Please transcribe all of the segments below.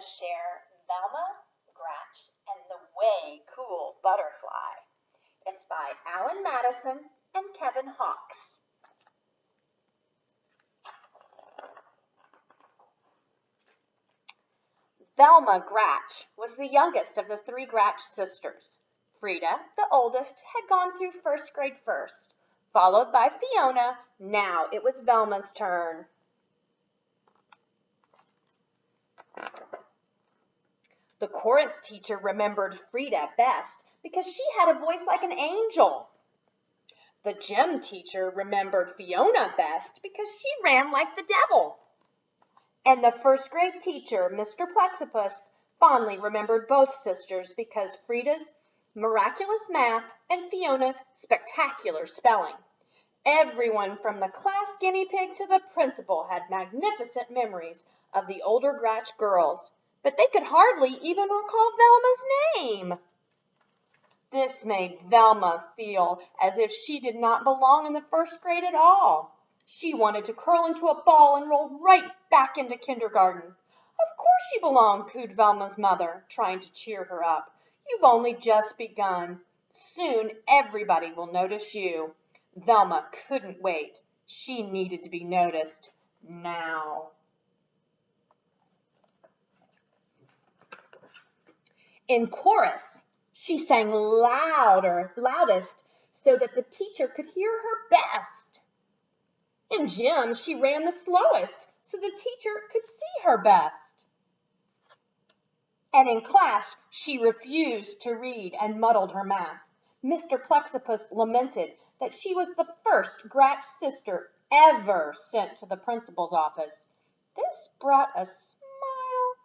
to share Velma, Gratch, and the Way Cool Butterfly. It's by Alan Madison and Kevin Hawkes. Velma Gratch was the youngest of the three Gratch sisters. Frida, the oldest, had gone through first grade first, followed by Fiona. Now it was Velma's turn. The chorus teacher remembered Frida best because she had a voice like an angel. The gym teacher remembered Fiona best because she ran like the devil. And the first grade teacher, Mr. Plexippus, fondly remembered both sisters because Frida's miraculous math and Fiona's spectacular spelling. Everyone from the class guinea pig to the principal had magnificent memories of the older Gratch girls, but they could hardly even recall Velma's name. This made Velma feel as if she did not belong in the first grade at all. She wanted to curl into a ball and roll right back into kindergarten. Of course she belonged, cooed Velma's mother, trying to cheer her up. You've only just begun. Soon everybody will notice you. Velma couldn't wait. She needed to be noticed now. In chorus, she sang loudest, so that the teacher could hear her best. In gym, she ran the slowest, so the teacher could see her best. And in class, she refused to read and muddled her math. Mr. Plexippus lamented that she was the first Gratch sister ever sent to the principal's office. This brought a smile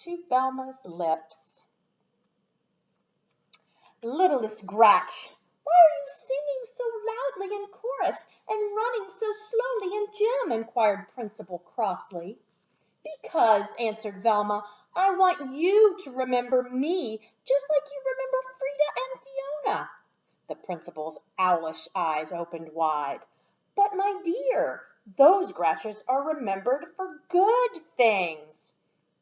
to Velma's lips. Littlest Gratch, why are you singing so loudly in chorus and running so slowly in gym? Inquired Principal crossly. Because, answered Velma, I want you to remember me just like you remember Frida and Fiona. The principal's owlish eyes opened wide. But my dear, those Gratches are remembered for good things.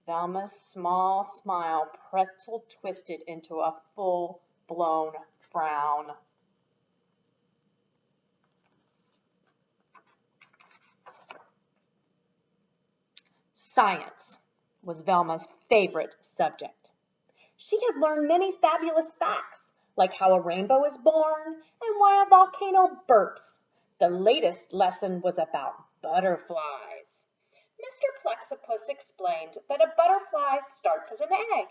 Velma's small smile pretzel twisted into a full-blown frown. Science was Velma's favorite subject. She had learned many fabulous facts, like how a rainbow is born and why a volcano burps. The latest lesson was about butterflies. Mr. Plexippus explained that a butterfly starts as an egg.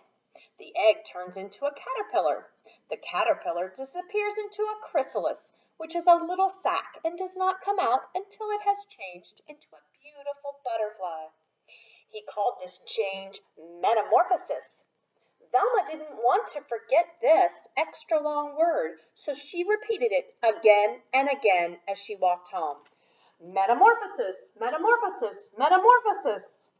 The egg turns into a caterpillar. The caterpillar disappears into a chrysalis, which is a little sac and does not come out until it has changed into a beautiful butterfly. He called this change metamorphosis. Velma didn't want to forget this extra long word, so she repeated it again and again as she walked home. Metamorphosis, metamorphosis, metamorphosis.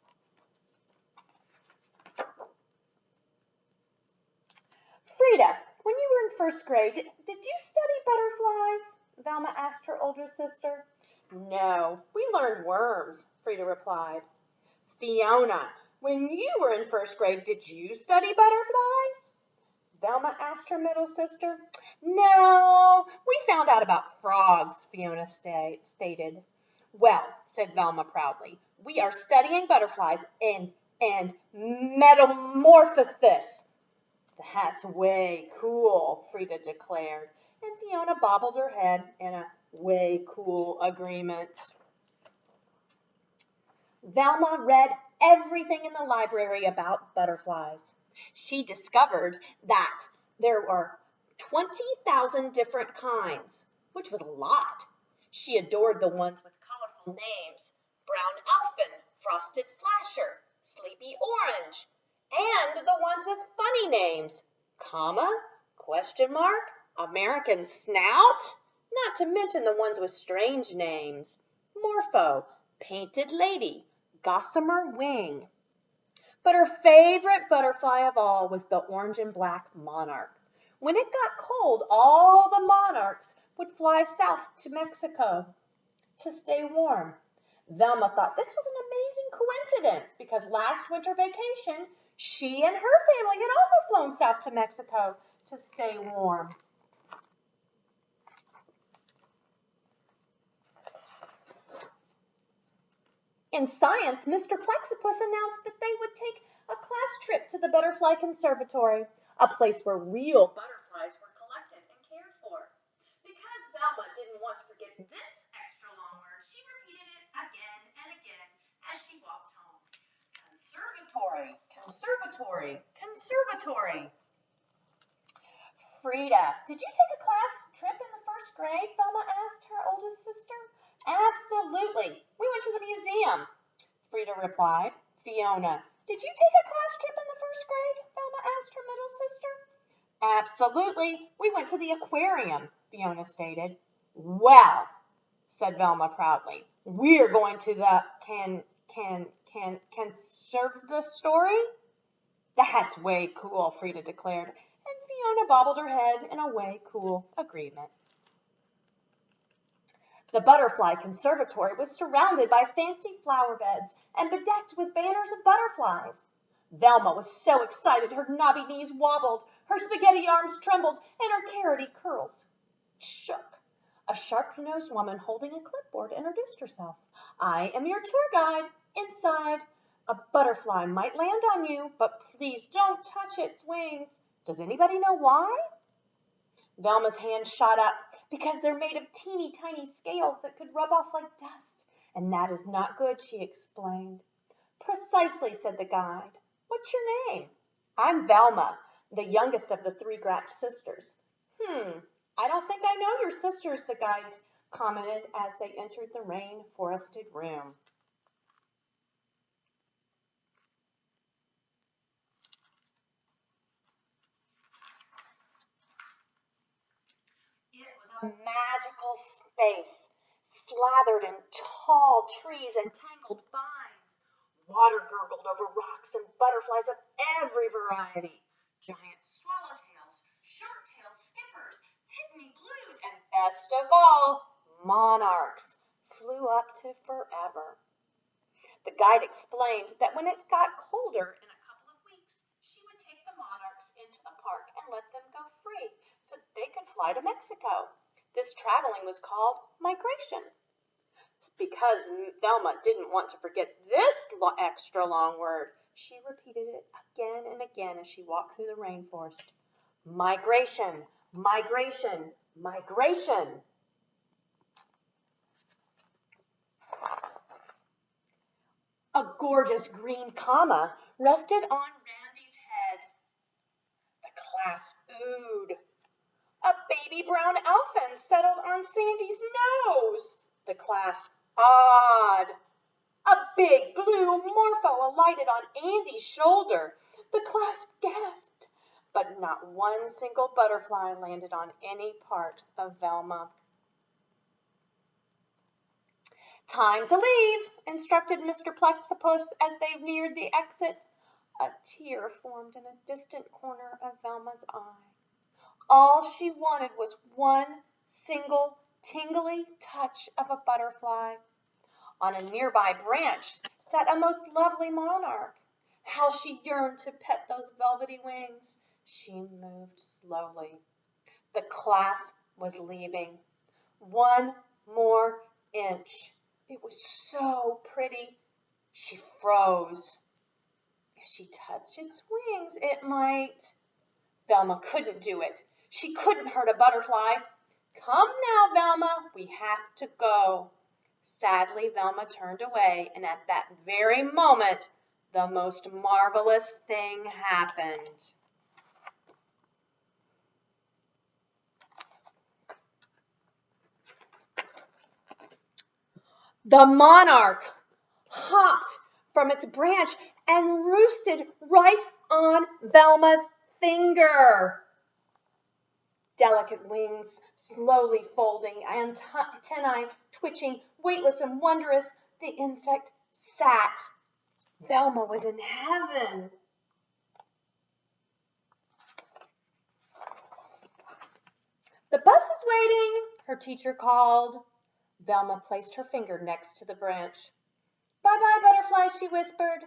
Frida, when you were in first grade, did you study butterflies? Velma asked her older sister. No, we learned worms, Frida replied. Fiona, when you were in first grade, did you study butterflies? Velma asked her middle sister. No, we found out about frogs, Fiona stated. Well, said Velma proudly, we are studying butterflies and metamorphosis. That's way cool, Frida declared, and Fiona bobbled her head in a way cool agreement. Velma read everything in the library about butterflies. She discovered that there were 20,000 different kinds, which was a lot. She adored the ones with colorful names: brown elfin, frosted flasher, sleepy orange, and the ones with funny names: comma, question mark, American snout, not to mention the ones with strange names: morpho, painted lady, gossamer wing. But her favorite butterfly of all was the orange and black monarch. When it got cold, all the monarchs would fly south to Mexico to stay warm. Velma thought this was an amazing coincidence because last winter vacation, She and her family had also flown south to Mexico to stay warm. In science, Mr. Plexippus announced that they would take a class trip to the Butterfly Conservatory, a place where real butterflies were collected and cared for. Because Velma didn't want to forget this extra long word, she repeated it again and again as she walked home. Conservatory, conservatory, conservatory. Frida, did you take a class trip in the first grade? Velma asked her oldest sister. Absolutely. We went to the museum, Frida replied. Fiona, did you take a class trip in the first grade? Velma asked her middle sister. Absolutely. We went to the aquarium, Fiona stated. Well, said Velma proudly, we're going to the serve the story? That's way cool, Frida declared, and Fiona bobbled her head in a way cool agreement. The Butterfly Conservatory was surrounded by fancy flower beds and bedecked with banners of butterflies. Velma was so excited her knobby knees wobbled, her spaghetti arms trembled, and her carroty curls shook. A sharp-nosed woman holding a clipboard introduced herself. I am your tour guide. Inside, a butterfly might land on you, but please don't touch its wings. Does anybody know why? Velma's hand shot up because they're made of teeny tiny scales that could rub off like dust. And that is not good, she explained. Precisely, said the guide. What's your name? I'm Velma, the youngest of the three Gratch sisters. I don't think I know your sisters, the guides commented as they entered the rain-forested room. It was a magical space, slathered in tall trees and tangled vines. Water gurgled over rocks and butterflies of every variety. Giant swallowtails, short-tailed skippers, pygmy blues, and best of all, monarchs flew up to forever. The guide explained that when it got colder in a couple of weeks, she would take the monarchs into the park and let them go free so they could fly to Mexico. This traveling was called migration. Because Velma didn't want to forget this extra long word, she repeated it again and again as she walked through the rainforest. Migration, migration, migration. A gorgeous green comma rested on Randy's head. The class oohed. A baby brown elfin settled on Sandy's nose. The class awed. A big blue morpho alighted on Andy's shoulder. The class gasped, but not one single butterfly landed on any part of Velma. Time to leave, instructed Mr. Plexippus as they neared the exit. A tear formed in a distant corner of Velma's eye. All she wanted was one single tingly touch of a butterfly. On a nearby branch sat a most lovely monarch. How she yearned to pet those velvety wings. She moved slowly. The class was leaving. One more inch. It was so pretty. She froze. If she touched its wings, it might. Velma couldn't do it. She couldn't hurt a butterfly. Come now, Velma, we have to go. Sadly, Velma turned away, and at that very moment, the most marvelous thing happened. The monarch hopped from its branch and roosted right on Velma's finger. Delicate wings slowly folding, antennae twitching, weightless and wondrous, the insect sat. Velma was in heaven. The bus is waiting, her teacher called. Velma placed her finger next to the branch. Bye-bye, butterfly, she whispered.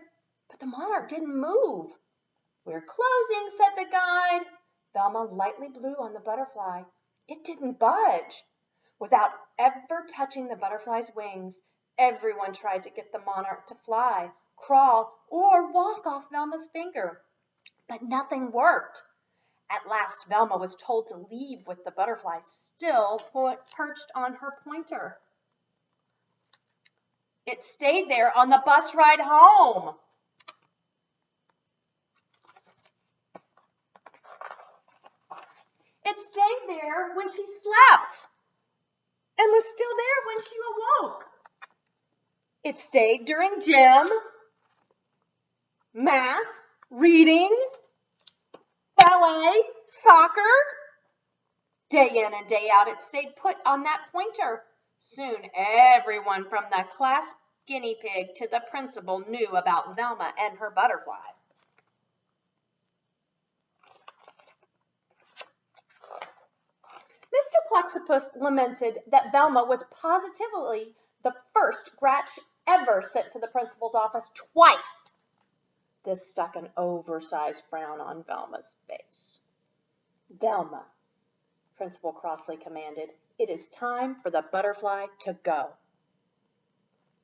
But the monarch didn't move. "We're closing," said the guide. Velma lightly blew on the butterfly. It didn't budge. Without ever touching the butterfly's wings, everyone tried to get the monarch to fly, crawl, or walk off Velma's finger. But nothing worked. At last, Velma was told to leave with the butterfly still perched on her pointer. It stayed there on the bus ride home. It stayed there when she slept and was still there when she awoke. It stayed during gym, math, reading, ballet, soccer. Day in and day out, it stayed put on that pointer. Soon, everyone from the class guinea pig to the principal knew about Velma and her butterfly. Mr. Plexippus lamented that Velma was positively the first gratch ever sent to the principal's office twice. This stuck an oversized frown on Velma's face. "Velma," Principal crossly commanded, "it is time for the butterfly to go."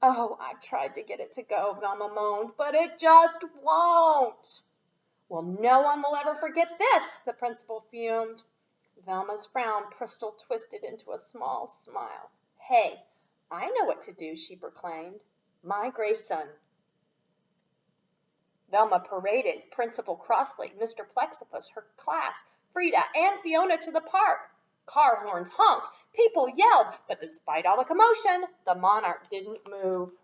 "Oh, I've tried to get it to go," Velma moaned, "but it just won't." "Well, no one will ever forget this," the principal fumed. Velma's frown twisted into a small smile. "Hey, I know what to do," she proclaimed. "My gray son." Velma paraded Principal Crossley, Mr. Plexippus, her class, Frida, and Fiona to the park. Car horns honked, people yelled, but despite all the commotion, the monarch didn't move.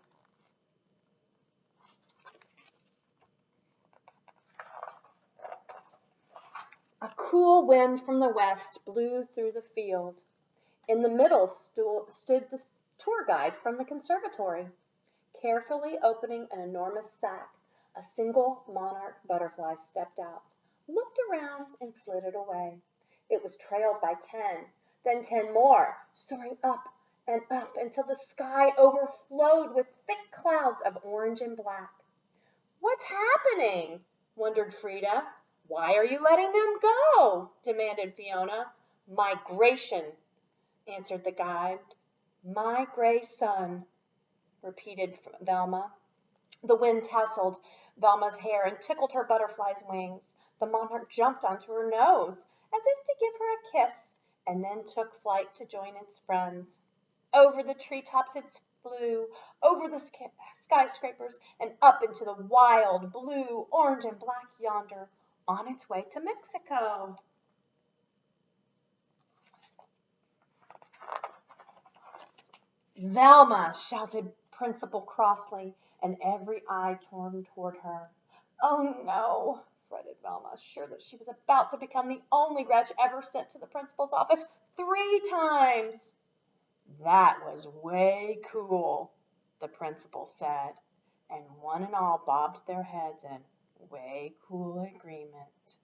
A cool wind from the west blew through the field. In the middle stood the tour guide from the conservatory, carefully opening an enormous sack. A single monarch butterfly stepped out, looked around, and flitted away. It was trailed by 10, then 10 more, soaring up and up until the sky overflowed with thick clouds of orange and black. "What's happening?" wondered Frida. "Why are you letting them go?" demanded Fiona. "Migration," answered the guide. "My gray son," repeated Velma. The wind tousled Velma's hair and tickled her butterfly's wings. The monarch jumped onto her nose, as if to give her a kiss, and then took flight to join its friends. Over the treetops it flew, over the skyscrapers, and up into the wild blue, orange, and black yonder, on its way to Mexico. "Velma!" shouted Principal crossly, and every eye turned toward her. "Oh, no," fretted Velma, sure that she was about to become the only gratch ever sent to the principal's office 3 times. "That was way cool," the principal said, and one and all bobbed their heads in way cool agreement.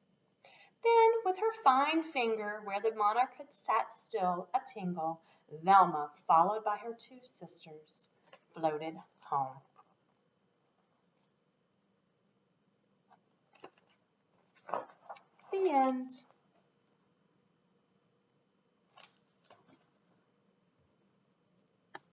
Then, with her fine finger where the monarch had sat still a tingle, Velma, followed by her 2 sisters, floated home. The end.